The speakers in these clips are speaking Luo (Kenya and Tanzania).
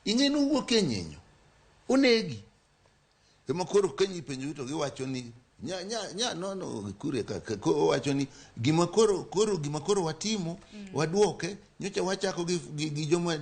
ing'eno wuok e nyinyo onegi ema koro kanyi penjo to giwacho ni nya no kure ka wacho ni gima koro watimo waduoke nyocha wachako gi joma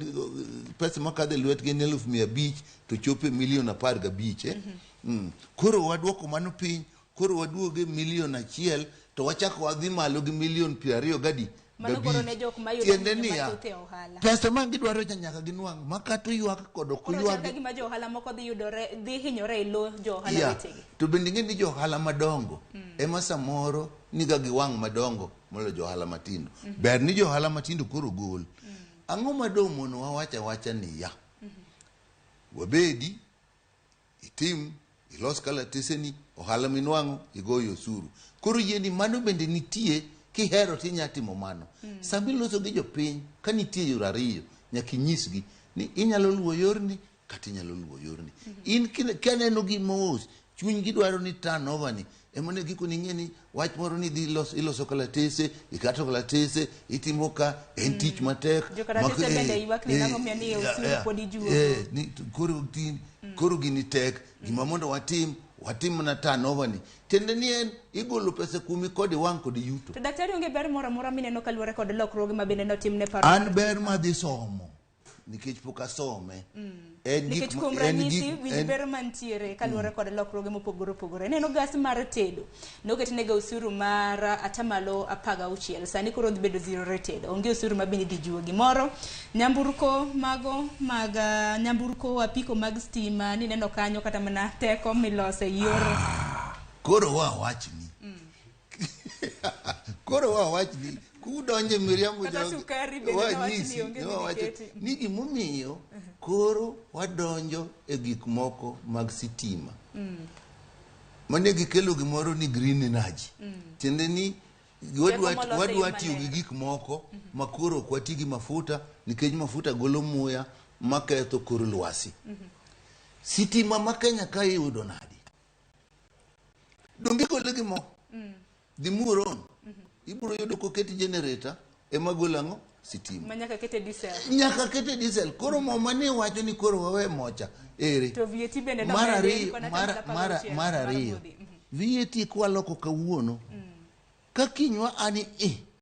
pesa makadhe lwetgi ni 1,500 to chope milion 15 koro waduoko mano piny koro waduoge milion 1 to wachako wadhi malo gi milion 20 gadi mano koro ne jok mayudo mathoth e ohala pesa ma gidwaro nyaka ginwang' makato ywak kod ok ywak koro gima jo ohala moko dhi hinyore e lo jo ohala wetegi to bende ng'e ni jo ohala madongo ema samoro niga gi wang' madongo molo jo ohala matindo ber ni jo ohala matindo koro gol ang'o madong' mono wawacha ni ya wabedi itim ilos kalateseni ohala minwang'o igoyo osuru koro yieni mano bende nitie kihero tinyatimo mano sami loso gi jopiny ka nitie yore ariyo nyaka inyisgi ni inyalo luwo yorni kata inyalo luwo yorni in kaneno gimos chunygi dwaro ni turnover ni emane giko ni ng'e ni wach moro ni dhi iloso kalatese ikato kalatese itimo ka en tich matek koro gini tek gima mondo watim na turnover ni tende ni en igolo pesa kumi kodi wang' kodi yuto to daktari onge ber moro amora mineno kaluwore kod lokruoge ma bende notimne paro an ber madhi somo nikech pok asome nikech kuom ranyisi winj ber mantiere kaluwore kod lokruoge mopogore opogore neno gas mar tedo noketnega osuru mar 16%, sani koro dhi bedo 0 tedo onge osuru ma bende dhi jiwo gimoro nyamburko mag nyamburko apiko mag stima nineno kanyo kata mana teko milose yor koro wawachni kudonje miriambo ni gimomiyo koro wadonjo e gik moko mag sitima mane gikelo gimoro ni green energy tiende ni wadwa tiyo gi gik moko makoro ok wati gi mafuta nikech mafuta golo muya maketho kor lwasi sitima ma Kenya ka iyudo nadi donge gole gi mo dhi muron ibiro yudo koketi generator ema golango sitima manyaka kete diesel koro mo mane wacho ni koro wawe mocha ere to VAT bende do mara riyo VAT kwaloko kawuono ka kinywa ani